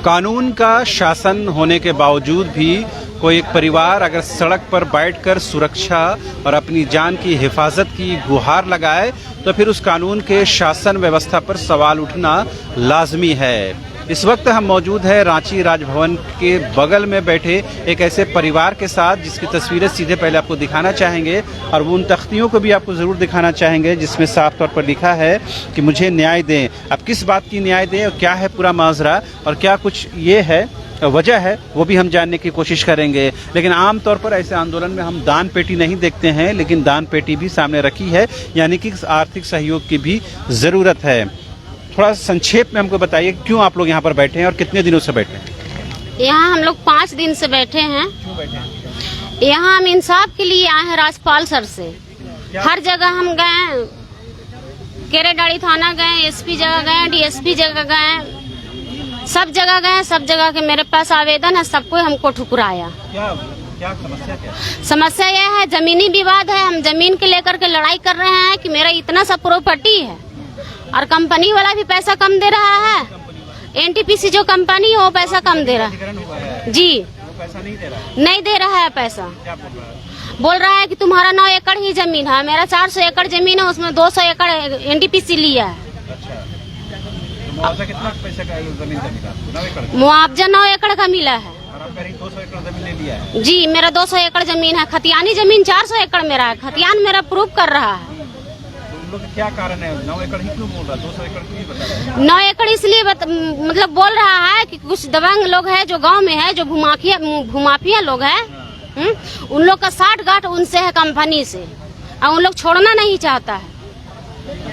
कानून का शासन होने के बावजूद भी कोई एक परिवार अगर सड़क पर बैठकर सुरक्षा और अपनी जान की हिफाजत की गुहार लगाए तो फिर उस कानून के शासन व्यवस्था पर सवाल उठना लाजमी है। इस वक्त हम मौजूद हैं रांची राजभवन के बगल में बैठे एक ऐसे परिवार के साथ जिसकी तस्वीरें सीधे पहले आपको दिखाना चाहेंगे और वो उन तख्तियों को भी आपको ज़रूर दिखाना चाहेंगे जिसमें साफ तौर पर लिखा है कि मुझे न्याय दें। अब किस बात की न्याय दें और क्या है पूरा माजरा और क्या कुछ ये है वजह है वो भी हम जानने की कोशिश करेंगे। लेकिन आम तौर पर ऐसे आंदोलन में हम दान पेटी नहीं देखते हैं, लेकिन दान पेटी भी सामने रखी है, यानी कि आर्थिक सहयोग की भी ज़रूरत है। थोड़ा संक्षेप में हमको बताइए क्यों आप लोग यहाँ पर बैठे हैं और कितने दिनों से बैठे हैं? यहाँ हम लोग 5 दिन से बैठे हैं। क्यों बैठे हैं? यहाँ हम इंसाफ के लिए आए हैं राजपाल सर से। हर जगह हम गए, केरेडाड़ी थाना गए, एसपी जगह गए, डीएसपी जगह गए, सब जगह गए। सब जगह के मेरे पास आवेदन है, सबको हमको ठुकराया। क्या समस्या क्या है? समस्या यह है जमीनी विवाद है। हम जमीन के लेकर के लड़ाई कर रहे हैं कि मेरा इतना सा प्रॉपर्टी है और कंपनी वाला भी पैसा कम दे रहा है। एनटीपीसी जो कंपनी है वो पैसा कम दे रहा है जी, पैसा नहीं दे रहा है पैसा। बोल रहा है कि तुम्हारा 9 एकड़ ही जमीन है, मेरा 400 एकड़ जमीन है, उसमें 200 एकड़ एनटीपीसी लिया है। मुआवजा कितना पैसे का जमीन का मिला? 9 एकड़ मुआवजा 9 एकड़ का मिला है। और आप कह रही 200 एकड़ जमीन ले लिया है? जी, मेरा 200 एकड़ जमीन है। खतियानी जमीन 400 एकड़ मेरा है। खतियान मेरा प्रूफ कर रहा है। तो क्या कारण है 9 एकड़ ही क्यों बोल रहा है? 200 एकड़ क्यों नहीं बता रहा? 9 एकड़ इसलिए मतलब बोल रहा है कि कुछ दबंग लोग है जो गांव में है, जो भूमाफिया लोग है, उन लोग का साठ गांठ उनसे है कंपनी से, और उन लोग छोड़ना नहीं चाहता है।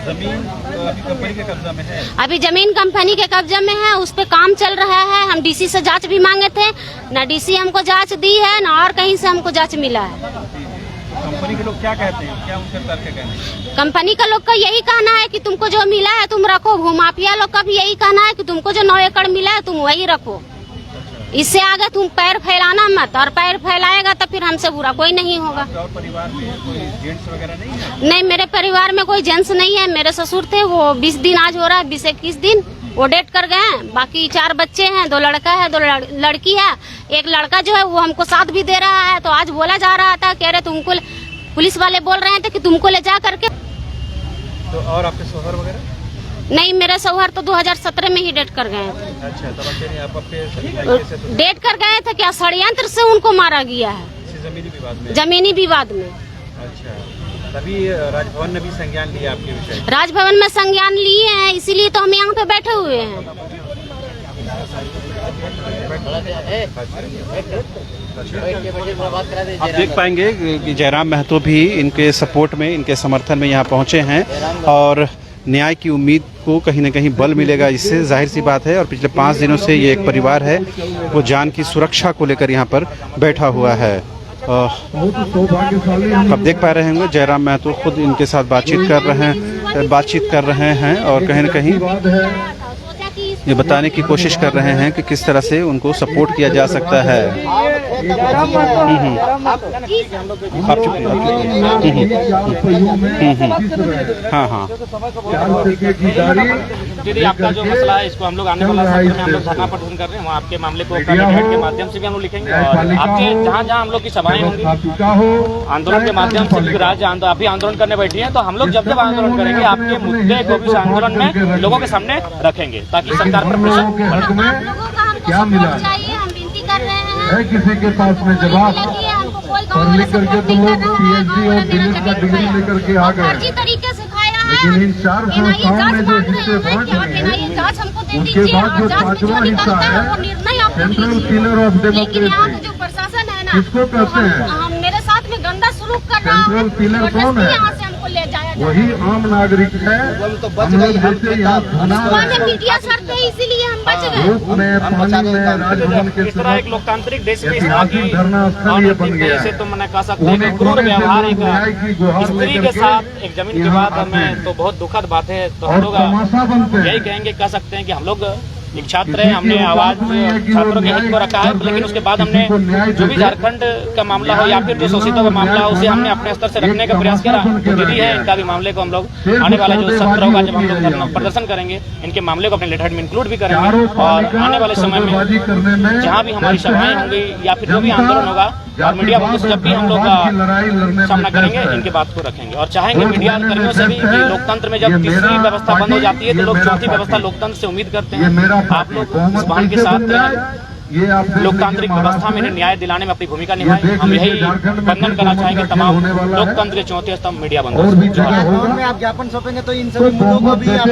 जमीन तो अभी कंपनी के कब्जा में है। अभी जमीन कंपनी के कब्जा में है, उस पे काम चल रहा है। हम डीसी से जांच भी मांगे थे, ना डीसी हमको जांच दी है, ना और कहीं से हमको जांच मिला है। कंपनी के लोग क्या कहते हैं, क्या उनके तर्क कहते हैं? कंपनी का लोग का यही कहना है कि तुमको जो मिला है तुम रखो। भूमाफिया लोग का भी यही कहना है कि तुमको जो 9 एकड़ मिला है तुम वही रखो, इससे आगे तुम पैर फैलाना मत, और पैर फैलाएगा तो फिर हमसे बुरा कोई नहीं होगा। और परिवार में कोई जेंट्स वगैरह नहीं है? नहीं, मेरे परिवार में कोई जेंट्स नहीं है। मेरे ससुर थे, वो 20 दिन आज हो रहा है, 20-21 दिन वो डेट कर गए। बाकी 4 बच्चे हैं, 2 लड़का है, 2 लड़की है। एक लड़का जो है वो हमको साथ भी दे रहा है। तो आज बोला जा रहा था, कह रहे तुमको, पुलिस वाले बोल रहे थे कि तुमको ले जा करके। तो और आपके शौहर वगैरह? नहीं, मेरे शौहर तो 2017 में ही डेट कर गए थे। अच्छा, तब आप अपने डेट कर गए थे, क्या षड्यंत्र से उनको मारा गया है जमीनी विवाद में? जमीनी विवाद में। अच्छा, तभी राजभवन ने भी संज्ञान लिया आपके विषय? राजभवन में संज्ञान लिए हैं, इसीलिए तो हम यहाँ पे बैठे हुए हैं। आप देख पाएंगे कि जयराम महतो भी इनके सपोर्ट में, इनके समर्थन में यहाँ पहुँचे हैं और न्याय की उम्मीद को कहीं न कहीं बल मिलेगा इससे, जाहिर सी बात है। और पिछले 5 दिनों से ये एक परिवार है वो जान की सुरक्षा को लेकर यहाँ पर बैठा हुआ है। आप देख पा रहे होंगे जयराम महतो खुद इनके साथ बातचीत कर रहे हैं और कहीं न कहीं ये बताने की कोशिश कर रहे हैं कि किस तरह से उनको सपोर्ट किया जा सकता है। हाँ हाँ, दीदी आपका जो मसला है इसको हम लोग आने वाला समय में हम लोग धरना प्रदर्शन कर रहे हैं, वहाँ आपके मामले को कैबिनेट के माध्यम से भी हम लोग लिखेंगे और आपके जहाँ जहाँ हम लोग की सभाएं होंगी आंदोलन के माध्यम से, राज्य अभी आंदोलन करने बैठी है, तो हम लोग जब आंदोलन करेंगे आपके मुद्दे को भी आंदोलन में लोगों के सामने रखेंगे ताकि सरकार पर प्रेशर क्या मिला। हम विनती कर रहे हैं, किसी के पास में जवाब और लेकर के तो लोग पीएचडी और दिल्ली का डिग्री लेकर के आ गए, तरीके से खाया लेकिन इन 4 संस्थाओं में जो हिस्से बांट रहे हैं उसके बाद जो 5वां हिस्सा है सेंट्रल पिलर ऑफ डेमोक्रेसी, जो प्रशासन है ना, किसको कहते हैं? मेरे साथ में गंदा सलूक कर रहा है। सेंट्रल पिलर कौन है? यहाँ से हमको ले जाया, वही आम नागरिक है। हम लोग जैसे यहाँ मीडिया सर थे, इसीलिए हम बच गए। धूप में, पानी में, राजभवन के इस तरह एक लोकतांत्रिक देश में ऐतिहासिक धरना स्थल ये बन गया है। तो मैंने कह सकते हैं कि क्रूर व्यवहार एक स्त्री के साथ एक जमीन विवाद में तो बहुत दुखद बात है। तो हम लोग यही कहेंगे, कह सकते हैं कि हम लोग एक छात्र है, हमने आवाज छात्रों के हित को रखा है, लेकिन उसके बाद हमने जो भी झारखंड का मामला हो या फिर जो शोषितों का मामला हो उसे हमने अपने स्तर से रखने का प्रयास किया। जो दीदी है इनका भी मामले को हम लोग आने वाला जो सत्र होगा, जब हम लोग धरना प्रदर्शन करेंगे, इनके मामले को अपने लेटर हेड में इंक्लूड भी करेंगे और आने वाले समय में जहाँ भी हमारी सभाएं होंगी या फिर जो भी आंदोलन होगा और मीडिया वालों से जब भी हम लोग का सामना करेंगे, इनके बात को रखेंगे और चाहेंगे मीडिया कर्मियों से भी कि लोकतंत्र में जब तीसरी व्यवस्था बंद हो जाती है तो लोग चौथी व्यवस्था लोकतंत्र से उम्मीद करते हैं। आप लोग इस बहन के साथ लोकतांत्रिक व्यवस्था में न्याय दिलाने में अपनी भूमिका निभाएं। हम यही वंदन करना चाहेंगे तमाम लोकतंत्र के चौथे स्तंभ मीडिया बंधु में आप ज्ञापन सौंपेंगे तो इन सभी मुद्दों को भी आप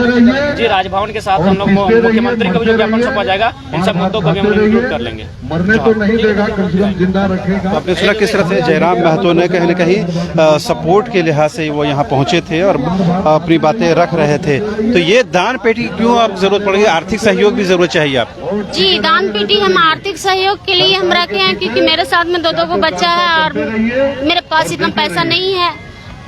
जी राजभवन के साथ हम लोग मुख्यमंत्री को भी जो ज्ञापन सौंपा जाएगा, इन सब मुद्दों को भी हम इंक्लूड कर लेंगे। मरने तो नहीं देगा, कम से कम जिंदा रखेगा। आपने सुना किस तरह से जयराम महतो ने कहीं न कहीं सपोर्ट के लिहाज से वो यहाँ पहुंचे थे और अपनी बातें रख रहे थे। तो ये दान पेटी क्यों आप जरूरत पड़ेगी? आर्थिक सहयोग भी जरूरत चाहिए आपको? जी, दान पेटी हम आर्थिक सहयोग के लिए हम रखे हैं, क्योंकि मेरे साथ में दो को बच्चा है और मेरे पास इतना पैसा नहीं है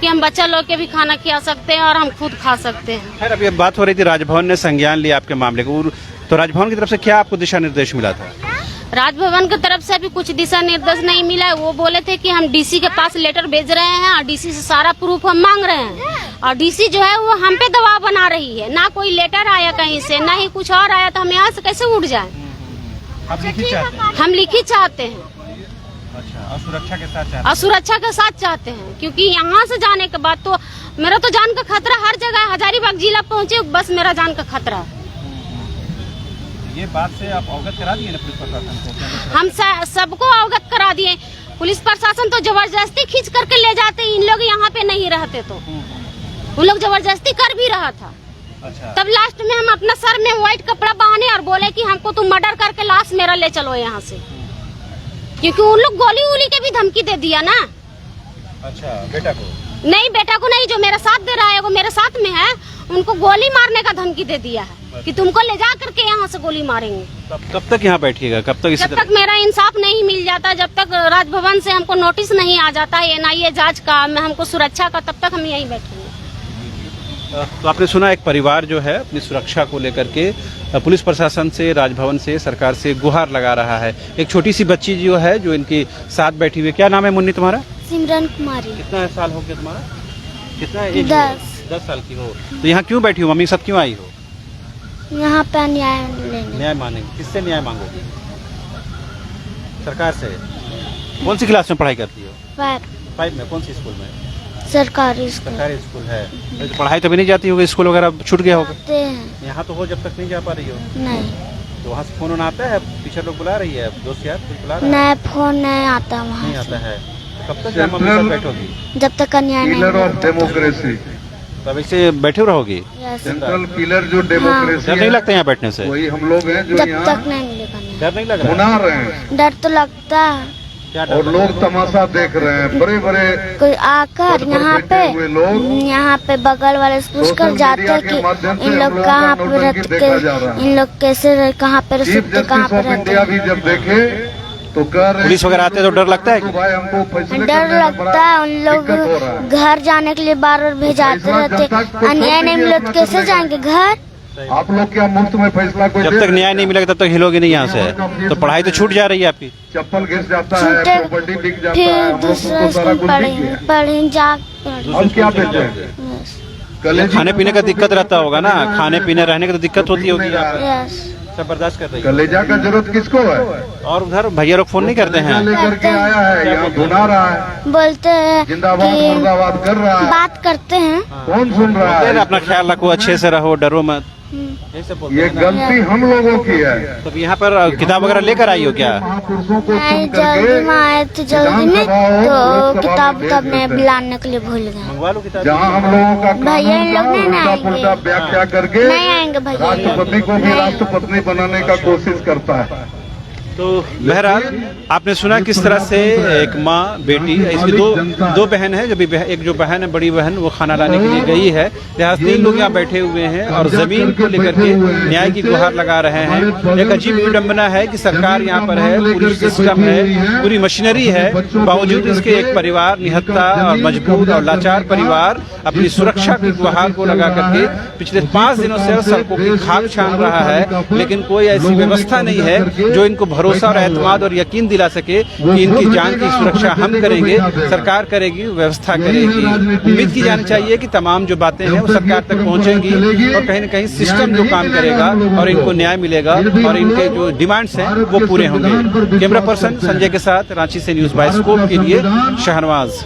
कि हम बच्चा लोग के भी खाना खिला सकते हैं और हम खुद खा सकते हैं। खैर, अभी बात हो रही थी राजभवन ने संज्ञान लिया आपके मामले को, तो राजभवन की तरफ से क्या आपको दिशा निर्देश मिला था? राजभवन की तरफ से अभी कुछ दिशा निर्देश नहीं मिला है। वो बोले थे कि हम डीसी के पास लेटर भेज रहे हैं और डीसी से सारा प्रूफ हम मांग रहे हैं और डीसी जो है वो हम पे दबाव बना रही है। ना कोई लेटर आया कहीं से, ना ही कुछ और आया, तो हम यहाँ से कैसे उठ जाए? हम लिखित चाहते हैं। अच्छा, और सुरक्षा के साथ चाहते हैं? और सुरक्षा के साथ चाहते हैं, क्योंकि यहाँ से जाने के बाद तो मेरा तो जान का खतरा हर जगह। हजारीबाग जिला पहुँचे बस मेरा जान का खतरा है। ये बात से आप अवगत करा दिए ना पुलिस प्रशासन को? हम सबको अवगत करा दिए। पुलिस प्रशासन तो जबरदस्ती खींच करके ले जाते, इन लोग यहाँ पे नहीं रहते तो उन लोग जबरदस्ती कर भी रहा था। अच्छा। तब लास्ट में हम अपना सर में व्हाइट कपड़ा बांधे और बोले कि हमको तुम मर्डर करके लाश मेरा ले चलो यहाँ से, क्योंकि उन लोग गोली उली के भी धमकी दे दिया ना। अच्छा, बेटा को? नहीं, बेटा को नहीं, जो मेरा साथ दे रहा है वो मेरे साथ में है, उनको गोली मारने का धमकी दे दिया है कि तुमको ले जा करके यहाँ से गोली मारेंगे। कब तक यहाँ बैठिएगा? कब तक? जब तक मेरा इंसाफ नहीं मिल जाता, जब तक राजभवन से हमको नोटिस नहीं आ जाता NIA जांच का, हमको सुरक्षा का, तब तक हम यहीं बैठेंगे। तो आपने सुना एक परिवार जो है अपनी सुरक्षा को लेकर के पुलिस प्रशासन से, राजभवन से, सरकार से गुहार लगा रहा है। एक छोटी सी बच्ची जो है जो इनके साथ बैठी हुई, क्या नाम है मुन्नी तुम्हारा? सिमरन कुमारी। कितना साल हो गया तुम्हारा? कितना? 10 साल की हो। तो यहाँ क्यों बैठी हो? मम्मी के साथ क्यों आई हो? यहाँ पे न्याय लेने। न्याय मांगेंगे? किससे न्याय मांगोगे? सरकार से? कौन सी क्लास में पढ़ाई करती हो? 5 में। कौन सी स्कूल में? सरकारी स्कूल है। तो पढ़ाई तो भी नहीं जाती होगी, स्कूल वगैरह छूट गया होगा? यहाँ तो हो, जब तक नहीं जा पा रही हो? नहीं। तो वहाँ से फोन आता है? टीचर लोग बुला रही है, दोस्त यार कुछ बुला रहा है? नहीं, फोन नहीं आता वहाँ। नहीं आता है। तो कब तक यहाँ मम्मी साथ बैठोगी? जब तक न्याय नहीं पिलर ऑफ डेमोक्रेसी। तब ऐसे बैठे रहोगी? सेंट्रल पिलर जो डेमोक्रेसी डर नहीं लगता यहाँ बैठने से? वही हम लोग हैं जो जब तक नहीं मिलेगा। डर नहीं लग रहा? सुना रहे हैं। डर तो लगता है। क्या डर? और लोग तमाशा देख रहे हैं, बड़े बड़े कोई आकर यहाँ पे बगल वाले पूछ कर जाते हैं कि इन लोग कहाँ पे रहते, इन लोग कैसे कहाँ पे रहते, कहाँ पे रहते। इंडिया भी जब देखे तो कह रहे पुलिस वगैरह आते तो डर लगता है? भाई हमको फैसले डर लगता है। उन लोग घर जाने के लिए बार-बार भेजाते रहते, अन्याय नहीं मिले तो कैसे जाएंगे घर? आप लोग क्या मुफ्त में फैसला कोई? जब तक न्याय नहीं मिलेगा तब तक हिलोगे नहीं यहाँ से। तो पढ़ाई तो छूट जा रही है आपकी? चप्पल घिस जाता है, प्रॉपर्टी बिक जाता है, फिर हम लोग को दूसरा तो सारा कुछ बिक गया। पढ़ें जा। हम क्या बेचते हैं? खाने पीने का दिक्कत रहता होगा ना, खाने पीने रहने की तो दिक्कत होती होगी। सब बर्दाश्त कर रही है। कलेजा का जरूरत किसको है? और उधर भैया लोग फोन नहीं करते हैं? लेकर के आया है, यहाँ ढूंढा रहा है, बोलते हैं जिंदाबाद मुर्दाबाद कर रहा है। बात करते हैं। कौन सुन रहा है? अपना ख्याल रखो, अच्छे से रहो, डरो मत। ये गलती हम लोगों की है। तो यहाँ पर किताब वगैरह लेकर आई हो क्या? महापुरुषों को नहीं, सुन करके जल्दी में आए थे, जल्दी में तो किताब तब में लाने के लिए भूल गए। मंगवा लो किताब। जहाँ हम लोगों का भैया इन लोग नहीं आएंगे। उल्टा व्याख्या करके नहीं आएंगे भैया। राष्ट्रपति को भी राष्ट्रपत्नी बनाने का कोशिश करता है। तो बहरहाल आपने सुना किस तरह से एक माँ बेटी, इसकी दो बहन है, एक जो बहन है बड़ी बहन वो खाना लाने के लिए गई है, लिहाजा 3 लोग यहाँ बैठे हुए हैं और जमीन को लेकर के न्याय की गुहार लगा रहे हैं। एक अजीब विडंबना है कि सरकार यहाँ पर है, पूरी सिस्टम है, पूरी मशीनरी है, बावजूद इसके एक परिवार निहत्था और मजबूत और लाचार परिवार अपनी सुरक्षा की गुहार को लगा करके पिछले 5 दिनों से सड़कों की खाक छान रहा है, लेकिन कोई ऐसी व्यवस्था नहीं है जो इनको भरोसा और एतमाद और यकीन दिला सके कि इनकी जान की सुरक्षा हम करेंगे, सरकार करेगी, व्यवस्था करेगी। उम्मीद की जानी चाहिए कि तमाम जो बातें हैं वो सरकार तक पहुंचेंगी और कहीं न कहीं सिस्टम जो काम करेगा और इनको न्याय मिलेगा और इनके जो डिमांड्स हैं वो पूरे होंगे। कैमरा पर्सन संजय के साथ रांची से न्यूज़ बाइस्कोप के लिए शाहनवाज।